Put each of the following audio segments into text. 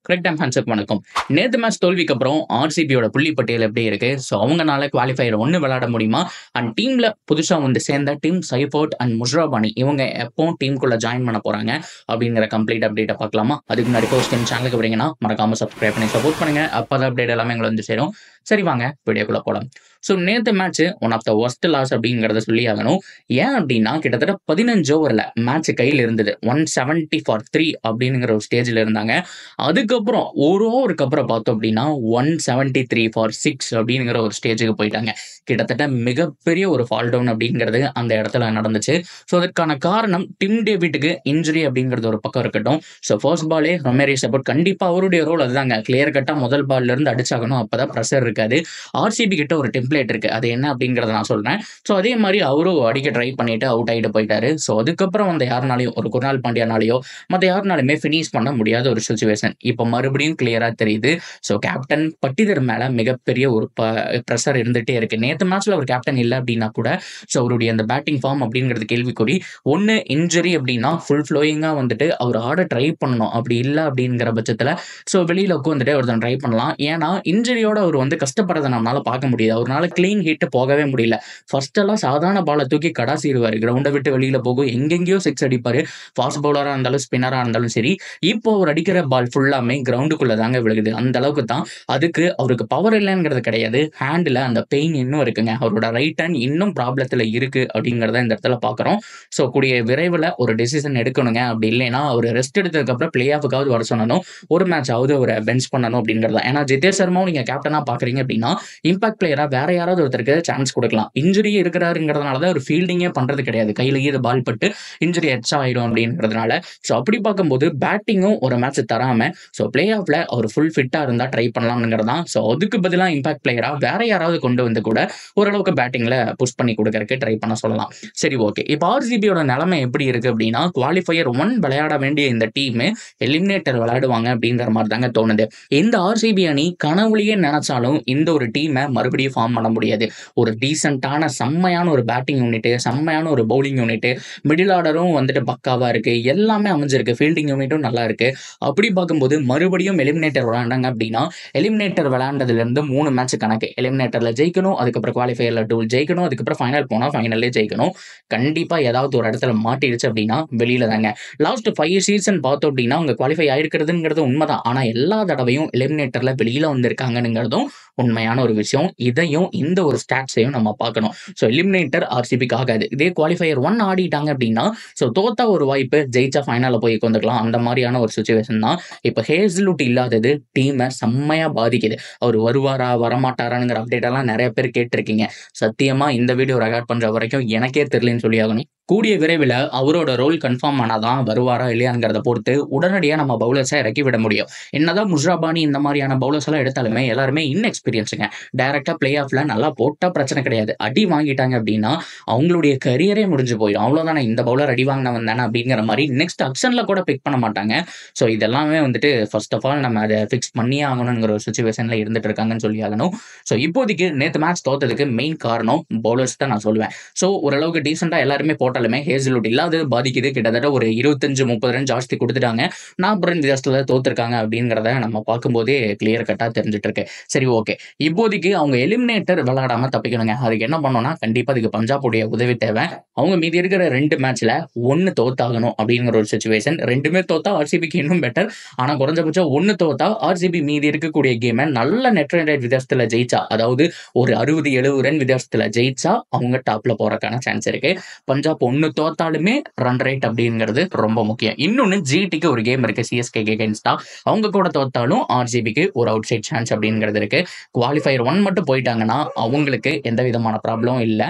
Correct time ஃபேன்ஸுக்கு வணக்கம். நேத்து மேட்ச் தோல்விக்கு அப்புறம் ஆர்சிபியோட புள்ளி பட்டியல் எப்படி இருக்கு? ஸோ அவங்கனால குவாலிஃபயர் 1 விளையாட முடியுமா? அண்ட் டீம்ல புதுசா வந்து சேர்ந்த டீம் சைஃபோர்ட் அண்ட் முஷ்ராபானி இவங்க எப்போ டீமுக்குள்ள ஜாயின் பண்ண போறாங்க அப்படிங்கிற கம்ப்ளீட் அப்டேட்டை பார்க்கலாமா? அதுக்கு முன்னாடி ஃபர்ஸ்ட் டைம் சேனலுக்கு வரீங்கன்னா மறக்காம சப்ஸ்கிரைப் பண்ணி சப்போர்ட் பண்ணுங்க. அப்பதான் அப்டேட் எல்லாமே எங்களை வந்து சேரும். சரி வாங்க வீடியோக்குள்ள போலாம். ஸோ நேத்து match one of the worst loss அப்படிங்கிறத சொல்லி ஆகணும். ஏன் அப்படின்னா கிட்டத்தட்ட 15 ஓவரில் மேட்ச் கையில் இருந்தது. 170 ஃபார் 3 அப்படிங்கிற ஒரு ஸ்டேஜில் இருந்தாங்க. அதுக்கப்புறம் ஒரு ஓவருக்கு அப்புறம் பார்த்தோம் அப்படின்னா 173 ஃபார் 6 அப்படிங்கிற ஒரு ஸ்டேஜுக்கு போயிட்டாங்க. கிட்டத்தட்ட மிகப்பெரிய ஒரு ஃபால் டவுன் அப்படிங்கிறது அந்த இடத்துல நடந்துச்சு. ஸோ அதற்கான காரணம் டிம் டேவிட்டுக்கு இன்ஜுரி அப்படிங்கிறது ஒரு பக்கம் இருக்கட்டும். ஸோ ஃபர்ஸ்ட் பாலே ரொமேரி சப்போர்ட் கண்டிப்பாக அவருடைய ரோல் அதுதாங்க. கிளியர் கட்டாக முதல் பால்ல இருந்து அடிச்சாகணும், அப்பதான் ப்ரெஷர் இருக்காது. ஆர்சிபி கிட்ட ஒரு டெம்ப்ளேட் இருக்கு, அது என்ன அப்படிங்கிறத நான் சொல்றேன். ஸோ அதே மாதிரி அவரும் அடிக்க ட்ரை பண்ணிட்டு அவுட் ஆகிட்டு போயிட்டாரு. ஸோ அதுக்கப்புறம் அந்த யாருனாலையும் ஒரு குர்னால் பாண்டியானாலேயோ மற்ற யாருனாலுமே ஃபினிஷ் பண்ண முடியாத ஒரு சுச்சுவேஷன் இப்போ மறுபடியும் கிளியரா தெரியுது. ஸோ கேப்டன் பட்டிதர் மேல மிகப்பெரிய ஒரு ப்ரெஷர் இருந்துட்டே இருக்கு. நேற்று மேட்ச்ல ஒரு கேப்டன் இல்லை அப்படின்னா கூட ஸோ அவருடைய அந்த பேட்டிங் ஃபார்ம் அப்படிங்கிறது கேள்விக்குறி. ஒன்று இன்ஜுரி அப்படின்னா ஃபுல் ஃப்ளோயிங்காக வந்துட்டு அவர் ஆட ட்ரை பண்ணணும். அப்படி இல்லை அப்படிங்கிற பட்சத்தில் ஸோ வெளியில உட்காந்துட்டு ஒருத்தன் ட்ரை பண்ணலாம். ஏன்னா இன்ஜுரியோட அவர் வந்து கஷ்டப்படுறதை நம்மளால பார்க்க முடியுது. அவரால் கிளீன் ஹிட் போகவே முடியல. ஃபர்ஸ்ட் எல்லாம் சாதாரண பாலை தூக்கி கடாசிடுவார், கிரவுண்டை விட்டு வெளியில போகும், எங்கெங்கேயோ சிக்ஸ் அடிப்பாரு. ஃபாஸ்ட் பவுலராக இருந்தாலும் ஸ்பின்னராக இருந்தாலும் சரி. இப்போ அவர் அடிக்கிற பால் ஃபுல்லாமே கிரவுண்டுக்குள்ள தாங்க விழுகுது. அந்த அளவுக்கு தான். அதுக்கு அவருக்கு பவர் இல்லைங்கிறது கிடையாது, ஹேண்டில் அந்த பெயின் இன்னும் இருக்குங்க. அவரோட ரைட் ஹேண்ட் இன்னும் ப்ராப்ளத்தில் இருக்கு அப்படிங்கிறத இந்த இடத்துல பார்க்குறோம். ஸோ கூடிய விரைவில் ஒரு டெசிஷன் எடுக்கணுங்க. அப்படி இல்லைன்னா அவர் ரெஸ்ட் எடுத்ததுக்கப்புறம் பிளே ஆஃபுக்காவது வர சொல்லணும், ஒரு மேட்ச் ஆகுது அவரை பெஞ்ச் பண்ணணும் அப்படிங்கிறது. ஏன்னா ஜிதேஷ் சர்மாவும் நீங்கள் கேப்டனாக பார்க்குறீங்க அப்படின்னா இம்பாக்ட் பிளேயராக வேற யாராவது ஒருத்தருக்கு சான்ஸ் கொடுக்கலாம். இன்ஜுரி இருக்கிறாருங்கிறதுனால தான் ஒரு ஃபீல்டிங்கே பண்ணுறது கிடையாது. கையில் ஈது பால் பட்டு இன்ஜுரி எச்சா ஆகிடும் அப்படிங்கிறதுனால. ஸோ அப்படி பார்க்கும்போது பேட்டிங்கும் ஒரு மேட்ச் தராம ஸோ பிளே ஆஃப்ல அவர் ஃபுல் ஃபிட்டாக இருந்தால் ட்ரை பண்ணலாம்ங்கிறது தான். ஸோ அதுக்கு பதிலாக இம்பாக்ட் பிளேயராக வேற யாராவது கொண்டு வந்து கூட ஓரளவுக்கு பேட்டிங்கில் புஷ் பண்ணி கொடுக்கறதுக்கு ட்ரை பண்ண சொல்லலாம். சரி ஓகே, இப்போ ஆர்சிபியோட நிலைமை எப்படி இருக்கு அப்படின்னா குவாலிஃபயர் 1 விளையாட வேண்டிய இந்த டீம் எலிமினேட்டர் விளையாடுவாங்க அப்படிங்கிற மாதிரி தாங்க தோணுது. இந்த ஆர்சிபி அணி கனவுலையே நினைச்சாலும் இந்த ஒரு டீமை மறுபடியும் ஃபார்ம் பண்ண முடியாது. ஒரு டீசென்டான செம்மையான ஒரு பேட்டிங் யூனிட், செம்மையான ஒரு பவுலிங் யூனிட், மிடில் ஆர்டரும் வந்துட்டு பக்காவா இருக்கு, எல்லாமே அமைஞ்சிருக்கு, ஃபீல்டிங் யூனிட்டும் நல்லா இருக்கு. அப்படி பார்க்கும்போது மறுபடியும் எலிமினேட்டர் விளையாண்டாங்க அப்படின்னா எலிமினேட்டர் விளையாண்டதுல இருந்து 3 மேட்ச் கணக்கு. எலிமினேட்டர்ல ஜெயிக்கணும், அதுக்கப்புறம் குவாலிஃபயர்ல 2 ஜெயிக்கணும், அதுக்கப்புறம் ஃபைனல் போனா ஃபைனல்லே ஜெயிக்கணும். கண்டிப்பா ஏதாவது ஒரு இடத்துல மாட்டிடுச்சு அப்படின்னா வெளியில தாங்க. லாஸ்ட் 5 சீசன் பார்த்தோம் அப்படின்னா அவங்க குவாலிஃபை ஆயிருக்கிறதுங்கிறது உண்மைதான். ஆனா எல்லா தடவையும் எலிமினேட்டர்ல வெளியில வந்திருக்காங்கங்கிறதும் உண்மையான ஒரு விஷயம். இதையும் இந்த ஒரு ஸ்டாட்ஸையும் நம்ம பார்க்கணும். ஸோ எலிமினேட்டர் ஆர்சிபிக்கு ஆகாது. இதே குவாலிஃபயர் 1 ஆடிட்டாங்க அப்படின்னா ஸோ தோத்தா ஒரு வாய்ப்பு, ஜெயிச்சா ஃபைனலில் போய் கொண்டுக்கலாம். அந்த மாதிரியான ஒரு சுச்சுவேஷன் தான். இப்போ ஹேஸ்லுட் இல்லாதது டீமை செம்மையா பாதிக்குது. அவர் வருவாரா வரமாட்டாராங்கிற அப்டேட் எல்லாம் நிறைய பேர் கேட்டிருக்கீங்க. சத்தியமா இந்த வீடியோ ரெக்கார்ட் பண்ற வரைக்கும் எனக்கே தெரியலன்னு சொல்லி ஆகணும். கூடிய விரைவில் அவரோட ரோல் கன்ஃபார்ம் ஆனாதான் வருவாரா இல்லையாங்கிறத பொறுத்து உடனடியாக நம்ம பவுலர்ஸை இறக்கி விட முடியும். என்னதான் முஷ்ராபானி இந்த மாதிரியான பவுலர்ஸ் எல்லாம் எடுத்தாலுமே எல்லாருமே இன்எக்ஸ்பீரியன்ஸுங்க. டைரக்டா பிளே ஆஃப்ல நல்லா போட்டா பிரச்சனை கிடையாது. அடி வாங்கிட்டாங்க அப்படின்னா அவங்களுடைய கரியரே முடிஞ்சு போயிடும். அவ்வளோதானே, இந்த பவுலர் அடி வாங்கினவன் தானே அப்படிங்கிற மாதிரி நெக்ஸ்ட் ஆக்ஷன்ல கூட பிக் பண்ண மாட்டாங்க. ஸோ இதெல்லாமே வந்துட்டு ஃபர்ஸ்ட் ஆஃப் ஆல் நம்ம அதை ஃபிக்ஸ் பண்ணியே ஆகணுங்கிற ஒரு சுச்சுவேஷன்ல இருந்துட்டு இருக்காங்கன்னு சொல்லி ஆகணும். ஸோ இப்போதைக்கு நேற்று மேட்ச் தோத்ததுக்கு மெயின் காரணம் பவுலர்ஸ் தான் நான் சொல்லுவேன். ஸோ ஓரளவுக்கு டீசெண்டா எல்லாருமே போட்டாலுமே ஹேஸ்லுட் இல்லாதது பாதிக்குது. கிட்டத்தட்ட ஒரு 25-30 ரன் ஜாஸ்தி கொடுத்துட்டாங்க. 40 ரன் வித்தியாசத்துல தோத்துருக்காங்க அப்படிங்கிறத நம்ம பார்க்கும்போதே கிளியர் கட்டா தெரிஞ்சுட்டு இருக்கு. சரி ஓகே, இப்போதைக்கு அவங்க எலிமினேட்டர் விளையாடாம தப்பிக்கணுங்க. அதுக்கு என்ன பண்ணணும்னா கண்டிப்பா அதுக்கு பஞ்சாபுடைய உதவி தேவை. அவங்க மீதி இருக்கிற 2 மேட்ச்ல 1 தோத்தாகணும் அப்படிங்கிற ஒரு சுச்சுவேஷன். 2மே தோத்தா ஆர்சிபிக்கு இன்னும் பெட்டர். ஆனா குறைஞ்சபட்சம் 1 தோத்தா ஆர்சிபி மீதி இருக்கக்கூடிய கேமை நல்ல நெட் ரன் ரேட் வித்தியாசத்துல ஜெயிச்சா, அதாவது ஒரு 60-70 ரன் வித்தியாசத்துல ஜெயிச்சா அவங்க டாப்ல போறதுக்கான சான்ஸ் இருக்கு. பஞ்சாப் 1 தோத்தாலுமே ரன் ரேட் அப்படிங்கிறது ரொம்ப முக்கியம். இன்னொன்னு ஜிடிக்கு ஒரு கேம் இருக்கு சிஎஸ்கே அகைன்ஸ்டா. அவங்க கூட தோத்தாலும் ஆர்சிபிக்கு ஒரு அவுட் சைட் சான்ஸ் அப்படிங்கிறது இருக்கு. குவாலிஃபயர் 1 மட்டும் போயிட்டாங்கன்னா அவங்களுக்கு எந்த விதமான ப்ராப்ளமும் இல்லை.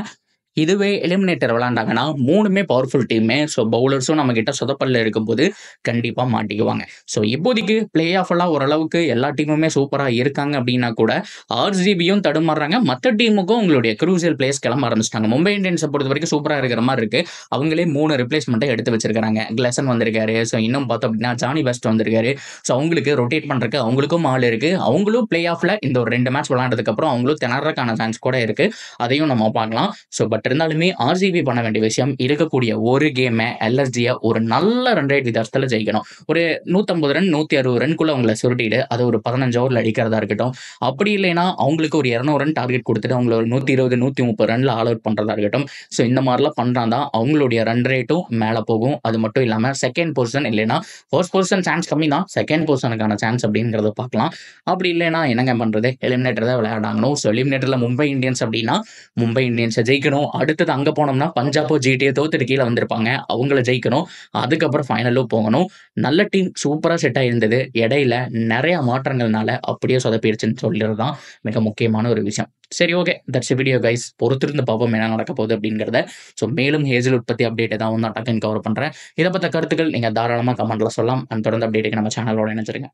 இதுவே எலிமினேட்டர் விளையாண்டாங்கன்னா 3மே பவர்ஃபுல் டீமே. ஸோ பவுலர்ஸும் நம்ம கிட்ட சொதப்பல்ல இருக்கும்போது கண்டிப்பாக மாட்டிக்குவாங்க. ஸோ இப்போதைக்கு பிளே ஆஃப் எல்லாம் ஓரளவுக்கு எல்லா டீமுமே சூப்பராக இருக்காங்க அப்படின்னா கூட ஆர்சிபியும் தடுமாறுறாங்க. மற்ற டீமுக்கும் உங்களுடைய க்ரூசியல் பிளேஸ் கிளம்ப ஆரம்பிச்சிட்டாங்க. மும்பை இந்தியன்ஸை பொறுத்த வரைக்கும் சூப்பராக இருக்கிற மாதிரி இருக்கு. அவங்களே 3 ரிப்ளேஸ்மெண்ட்டை எடுத்து வச்சிருக்காங்க. கிளசன் வந்திருக்காரு. ஸோ இன்னும் பார்த்தோம் அப்படின்னா ஜானி பெஸ்ட் வந்திருக்காரு. ஸோ அவங்களுக்கு ரொட்டேட் பண்ணுறதுக்கு அவங்களுக்கும் ஆள் இருக்கு. அவங்களும் பிளே ஆஃப்ல இந்த ஒரு 2 மேட்ச் விளையாண்டதுக்கு அப்புறம் அவங்களும் திணறதுக்கான சான்ஸ் கூட இருக்கு. அதையும் நம்ம பார்க்கலாம். ஸோ பட் பட் இருந்தாலுமே ஆர்சிபி பண்ண வேண்டிய விஷயம் இருக்கக்கூடிய ஒரு கேமை எல்எஸ்ஜியை ஒரு நல்ல ரன் ரேட் வித்தியாசத்தில் ஜெயிக்கணும். ஒரு 150 ரன் 160 ரன்குள்ள அவங்கள சுருட்டிட்டு அது ஒரு 15 ஓவரில் அடிக்கிறதா இருக்கட்டும். அப்படி இல்லைன்னா அவங்களுக்கு ஒரு 200 ரன் டார்கெட் கொடுத்துட்டு அவங்கள ஒரு 120 130 ரன்ல ஆல் அவுட் பண்ணுறதா இருக்கட்டும். ஸோ இந்த மாதிரிலாம் பண்ணுறாங்க அவங்களுடைய ரன் ரேட்டும் மேலே போகும். அது மட்டும் இல்லாமல் செகண்ட் பொசிஷன் இல்லைன்னா ஃபர்ஸ்ட் பொசிஷன் சான்ஸ் கம்மி தான், செகண்ட் பொசிஷனுக்கான சான்ஸ் அப்படிங்கிறத பார்க்கலாம். அப்படி இல்லைன்னா என்னங்க பண்ணுறது, எலிமினேட்டர் தான் விளையாடாங்கணும். ஸோ எலிமினேட்டரில் மும்பை இந்தியன்ஸ் அப்படின்னா மும்பை இந்தியன்ஸை ஜெயிக்கணும். அடுத்தது அங்கே போனோம்னா பஞ்சாபோ ஜிடிஏ தோத்துட்டு கீழே வந்திருப்பாங்க, அவங்கள ஜெயிக்கணும். அதுக்கப்புறம் ஃபைனலும் போகணும். நல்ல டீம் சூப்பராக செட் ஆகிருந்தது, இடையில நிறைய மாற்றங்கள்னால அப்படியே சொதப்பிடுச்சுன்னு சொல்லிடுறது தான் மிக முக்கியமான ஒரு விஷயம். சரி, ஓகே, தட்ஸ் வீடியோ கைஸ். பொறுத்திருந்து பார்ப்போம் என்ன நடக்க போகுது அப்படிங்கிறத. ஸோ மேலும் ஹேசல்வுட் பற்றி அப்டேட் ஏதாவது நான் டக்குன்னு கவர் பண்ணுறேன். இதை பற்ற கருத்துக்கள் நீங்கள் தாராளமாக கமெண்ட்டில் சொல்லலாம். தொடர்ந்து அப்டேட்டுக்கு நம்ம சேனலோட இணைச்சிருங்க.